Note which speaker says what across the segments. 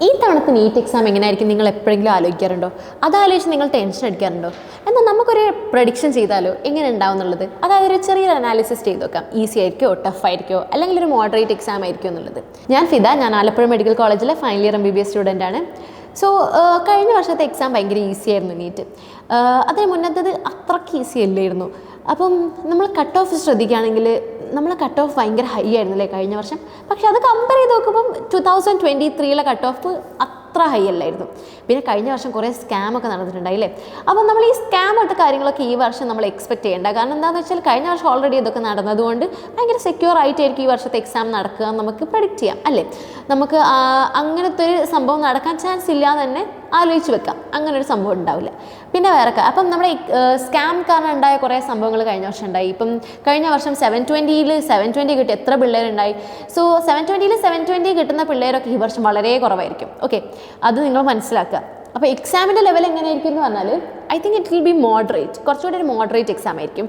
Speaker 1: ഈ തവണത്തെ NEET exam എങ്ങനെയായിരിക്കും നിങ്ങൾ എപ്പോഴെങ്കിലും ആലോചിക്കാറുണ്ടോ? അതാലോചിച്ച് നിങ്ങൾ ടെൻഷൻ അടിക്കാറുണ്ടോ? എന്നാൽ നമുക്കൊരു പ്രഡിക്ഷൻ ചെയ്താലോ എങ്ങനെ ഉണ്ടാവും എന്നുള്ളത്. അതായത് ഒരു ചെറിയൊരു അനാലിസിസ് ചെയ്ത് നോക്കാം. ഈസി ആയിരിക്കോ, ടഫ് ആയിരിക്കോ, അല്ലെങ്കിൽ ഒരു മോഡറേറ്റ് എക്സാം ആയിരിക്കും എന്നുള്ളത്. ഞാൻ ഫിദ, ഞാൻ ആലപ്പുഴ മെഡിക്കൽ കോളേജിലെ ഫൈനൽ ഇയർ MBBS സ്റ്റുഡൻ്റ് ആണ്. സോ കഴിഞ്ഞ വർഷത്തെ എക്സാം ഭയങ്കര ഈസി ആയിരുന്നു നീറ്റ്. അതിന് മുന്നത്തത് അത്രയ്ക്ക് ഈസി അല്ലായിരുന്നു. അപ്പം നമ്മൾ കട്ട് ഓഫ് ശ്രദ്ധിക്കുകയാണെങ്കിൽ നമ്മൾ കട്ട് ഓഫ് ഭയങ്കര ഹൈ ആയിരുന്നല്ലേ കഴിഞ്ഞ വർഷം. പക്ഷെ അത് കമ്പയർ ചെയ്ത് നോക്കുമ്പം 2023 കട്ട് ഓഫ് അത്ര ഹൈ അല്ലായിരുന്നു. പിന്നെ കഴിഞ്ഞ വർഷം കുറേ സ്കാമൊക്കെ നടന്നിട്ടുണ്ടായില്ലേ. അപ്പം നമ്മൾ ഈ സ്കാം പോലത്തെ കാര്യങ്ങളൊക്കെ ഈ വർഷം നമ്മൾ എക്സ്പെക്ട് ചെയ്യേണ്ട. കാരണം എന്താണെന്ന് വെച്ചാൽ കഴിഞ്ഞ വർഷം ഓൾറെഡി ഇതൊക്കെ നടന്നതുകൊണ്ട് ഭയങ്കര സെക്യൂർ ആയിട്ടായിരിക്കും ഈ വർഷത്തെ എക്സാം നടക്കുക എന്ന് നമുക്ക് പ്രഡിക്റ്റ് ചെയ്യാം അല്ലേ. നമുക്ക് അങ്ങനത്തെ ഒരു സംഭവം നടക്കാൻ ചാൻസ് ഇല്ലാതെ തന്നെ ആലോചിച്ച് വെക്കാം. അങ്ങനെ ഒരു സംഭവം ഉണ്ടാവില്ല. പിന്നെ വേറെ അപ്പം നമ്മുടെ സ്കാം കാരണം ഉണ്ടായ കുറേ സംഭവങ്ങൾ കഴിഞ്ഞ വർഷം ഉണ്ടായി. ഇപ്പം കഴിഞ്ഞ വർഷം 720 കിട്ടിയ എത്ര പിള്ളേരുണ്ടായി. സോ 720 കിട്ടുന്ന പിള്ളേരൊക്കെ ഈ വർഷം വളരെ കുറവായിരിക്കും. ഓക്കെ, അത് നിങ്ങൾ മനസ്സിലാക്കുക. അപ്പോൾ എക്സാമിൻ്റെ ലെവൽ എങ്ങനെയായിരിക്കും എന്ന് പറഞ്ഞാൽ I think it will be moderate. കുറച്ചുകൂടി ഒരു മോഡറേറ്റ് എക്സാം ആയിരിക്കും.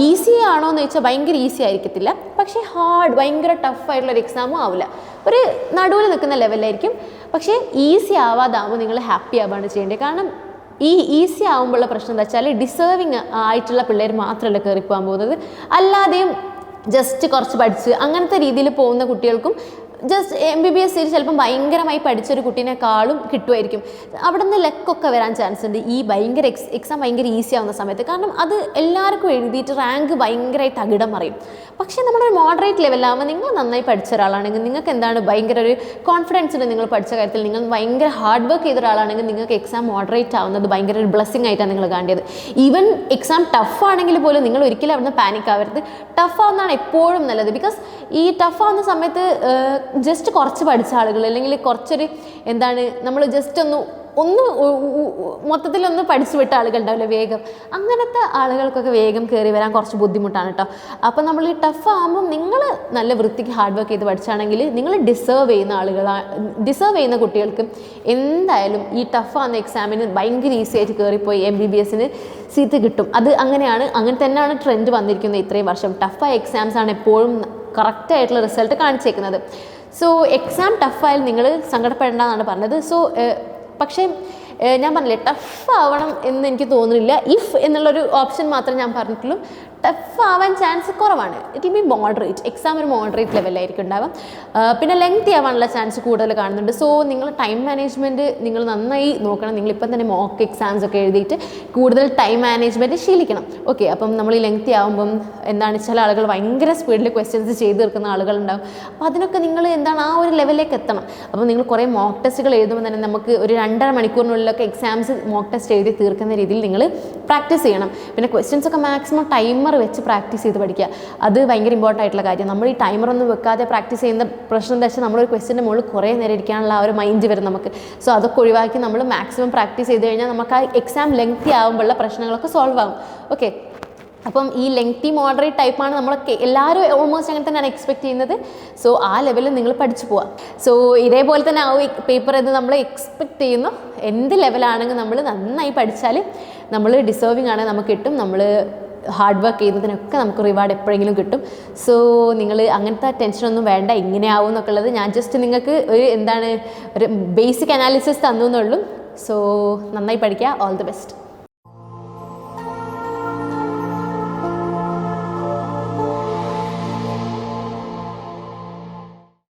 Speaker 1: ഈസി ആണോ എന്ന് ചോദിച്ചാൽ ഭയങ്കര ഈസി ആയിരിക്കത്തില്ല. പക്ഷേ ഭയങ്കര ടഫായിട്ടുള്ളൊരു എക്സാമും ആവില്ല. ഒരു നടുവിൽ നിൽക്കുന്ന ലെവലായിരിക്കും. പക്ഷേ ഈസി ആവാതാവുമ്പോൾ നിങ്ങൾ ഹാപ്പി ആവാണ് ചെയ്യേണ്ടത്. കാരണം ഈ ഈസി ആകുമ്പോഴുള്ള പ്രശ്നം എന്താ വെച്ചാൽ ഡിസേർവിങ് ആയിട്ടുള്ള പിള്ളേർ മാത്രമല്ല കയറിപ്പോകാൻ പോകുന്നത്. അല്ലാതെയും ജസ്റ്റ് കുറച്ച് പഠിച്ച് അങ്ങനത്തെ രീതിയിൽ പോകുന്ന കുട്ടികൾക്കും ജസ്റ്റ് MBBS ചിലപ്പം ഭയങ്കരമായി പഠിച്ചൊരു കുട്ടീനേക്കാളും കിട്ടുമായിരിക്കും. അവിടെ നിന്ന് ലെക്കൊക്കെ വരാൻ ചാൻസ് ഉണ്ട് ഈ ഭയങ്കര എക്സാം ഭയങ്കര ഈസി ആവുന്ന സമയത്ത്. കാരണം അത് എല്ലാവർക്കും എഴുതിയിട്ട് റാങ്ക് ഭയങ്കരമായി തകിടം മറിയും. പക്ഷേ നമ്മളൊരു മോഡറേറ്റ് ലെവലാകുമ്പോൾ നിങ്ങൾ നന്നായി പഠിച്ച ഒരാളാണെങ്കിൽ നിങ്ങൾക്ക് എന്താണ് ഭയങ്കര ഒരു കോൺഫിഡൻസ് ഉണ്ട് നിങ്ങൾ പഠിച്ച കാര്യത്തിൽ. നിങ്ങൾ ഭയങ്കര ഹാർഡ് വർക്ക് ചെയ്ത ഒരാളാണെങ്കിൽ നിങ്ങൾക്ക് എക്സാം മോഡറേറ്റ് ആവുന്നത് ഭയങ്കര ഒരു ബ്ലെസ്സിങ് ആയിട്ടാണ് നിങ്ങൾ കാണേണ്ടത്. ഈവൻ എക്സാം ടഫ് ആണെങ്കിൽ പോലും നിങ്ങൾ ഒരിക്കലും അവിടെ നിന്ന് പാനിക് ആവരുത്. ടഫ് ആവുന്നതാണ് എപ്പോഴും നല്ലത്. ബിക്കോസ് ഈ ടഫ് ആവുന്ന സമയത്ത് ജസ്റ്റ് കുറച്ച് പഠിച്ച ആളുകൾ അല്ലെങ്കിൽ കുറച്ചൊരു എന്താണ് നമ്മൾ ജസ്റ്റ് ഒന്ന് മൊത്തത്തിലൊന്ന് പഠിച്ചു വിട്ട ആളുകൾ ഉണ്ടാവില്ല വേഗം. അങ്ങനത്തെ ആളുകൾക്കൊക്കെ വേഗം കയറി വരാൻ കുറച്ച് ബുദ്ധിമുട്ടാണ് കേട്ടോ. അപ്പോൾ നമ്മൾ ഈ ടഫ് ആകുമ്പം നിങ്ങൾ നല്ല വൃത്തിക്ക് ഹാർഡ് വർക്ക് ചെയ്ത് പഠിച്ചാണെങ്കിൽ നിങ്ങൾ ഡിസേർവ് ചെയ്യുന്ന കുട്ടികൾക്ക് എന്തായാലും ഈ ടഫ് ആവുന്ന എക്സാമിന് ഭയങ്കര ഈസി ആയിട്ട് കയറിപ്പോയി MBBSന് സീറ്റ് കിട്ടും. അത് അങ്ങനെ തന്നെയാണ് ട്രെൻഡ് വന്നിരിക്കുന്നത് ഇത്രയും വർഷം. ടഫായ എക്സാംസാണ് എപ്പോഴും കറക്റ്റായിട്ടുള്ള റിസൾട്ട് കാണിച്ചേക്കുന്നത്. സോ എക്സാം ടഫായാലും നിങ്ങൾ സങ്കടപ്പെടേണ്ടെന്നാണ് പറഞ്ഞത്. പക്ഷേ ഞാൻ പറഞ്ഞില്ലേ ടഫ് ആവണം എന്ന് എനിക്ക് തോന്നുന്നില്ല. ഇഫ് എന്നുള്ളൊരു ഓപ്ഷൻ മാത്രമേ ഞാൻ പറഞ്ഞിട്ടുള്ളൂ. ടഫ് ആവാൻ ചാൻസ് കുറവാണ്. It will be moderate. Exam ഒരു മോഡറേറ്റ് ലെവലായിരിക്കും ഉണ്ടാവാം. പിന്നെ ലെങ്തി ആവാനുള്ള ചാൻസ് കൂടുതൽ കാണുന്നുണ്ട്. സോ നിങ്ങൾ ടൈം മാനേജ്മെൻറ്റ് നിങ്ങൾ നന്നായി നോക്കണം. നിങ്ങളിപ്പം തന്നെ മോക്ക് എക്സാംസ് ഒക്കെ എഴുതിയിട്ട് കൂടുതൽ ടൈം മാനേജ്മെൻറ്റ് ശീലിക്കണം. ഓക്കെ, അപ്പം നമ്മൾ ഈ ലെങ്തി ആകുമ്പം എന്താണ് ചില ആളുകൾ ഭയങ്കര സ്പീഡിൽ ക്വസ്റ്റ്യൻസ് ചെയ്ത് തീർക്കുന്ന ആളുകളുണ്ടാവും. അപ്പോൾ അതിനൊക്കെ നിങ്ങൾ എന്താണ് ആ ഒരു ലെവലിലേക്ക് എത്തണം. അപ്പം നിങ്ങൾ കുറേ മോക്ക് ടെസ്റ്റുകൾ എഴുതുമ്പോൾ തന്നെ നമുക്ക് ഒരു 2.5 മണിക്കൂറിനുള്ളിലൊക്കെ എക്സാംസ് മോക്ക് ടെസ്റ്റ് എഴുതി തീർക്കുന്ന രീതിയിൽ നിങ്ങൾ പ്രാക്ടീസ് ചെയ്യണം. പിന്നെ ക്വസ്റ്റ്യൻസ് ഒക്കെ മാക്സിമം ടൈമർ വെച്ച് പ്രാക്ടീസ് ചെയ്ത് പഠിക്കുക. അത് ഭയങ്കര ഇമ്പോർട്ടൻ്റ് ആയിട്ടുള്ള കാര്യം. നമ്മൾ ഈ ടൈമറൊന്നും വെക്കാതെ പ്രാക്ടീസ് ചെയ്യുന്ന പ്രശ്നം എന്താ വെച്ചാൽ നമ്മളൊരു ക്വസ്റ്റ്യൻ്റെ മുകളിൽ കുറേ നേരം ഇരിക്കാനുള്ള ആ ഒരു മൈൻഡ് വരും നമുക്ക്. സോ അതൊക്കെ ഒഴിവാക്കി നമ്മൾ മാക്സിമം പ്രാക്ടീസ് ചെയ്ത് കഴിഞ്ഞാൽ നമുക്ക് ആ എക്സാം ലെങ്തി ആകുമ്പോഴുള്ള പ്രശ്നങ്ങളൊക്കെ സോൾവ് ആകും. ഓക്കെ, അപ്പം ഈ ലെങ്തി മോഡറേറ്റ് ടൈപ്പാണ് നമ്മളൊക്കെ എല്ലാവരും ഓൾമോസ്റ്റ് അങ്ങനെ തന്നെയാണ് എക്സ്പെക്ട് ചെയ്യുന്നത്. സോ ആ ലെവലിൽ നിങ്ങൾ പഠിച്ചു പോവാം. സോ ഇതേപോലെ തന്നെ ആ പേപ്പർ എന്ന് നമ്മൾ എക്സ്പെക്ട് ചെയ്യുന്നു. എന്ത് ലെവലാണെങ്കിൽ നമ്മൾ നന്നായി പഠിച്ചാൽ നമ്മൾ ഡിസേർവിങ് ആണ് നമുക്ക് കിട്ടും. നമ്മൾ ഹാർഡ് വർക്ക് ചെയ്യുന്നതിനൊക്കെ നമുക്ക് റിവാർഡ് എപ്പോഴെങ്കിലും കിട്ടും. സോ നിങ്ങൾ അങ്ങനത്തെ ടെൻഷനൊന്നും വേണ്ട. ഇങ്ങനെയാവും എന്നൊക്കെ ഉള്ളത് ഞാൻ ജസ്റ്റ് നിങ്ങൾക്ക് ഒരു ബേസിക് അനാലിസിസ് തന്നു എന്നുള്ളൂ. സോ നന്നായി പഠിക്കുക. All the best.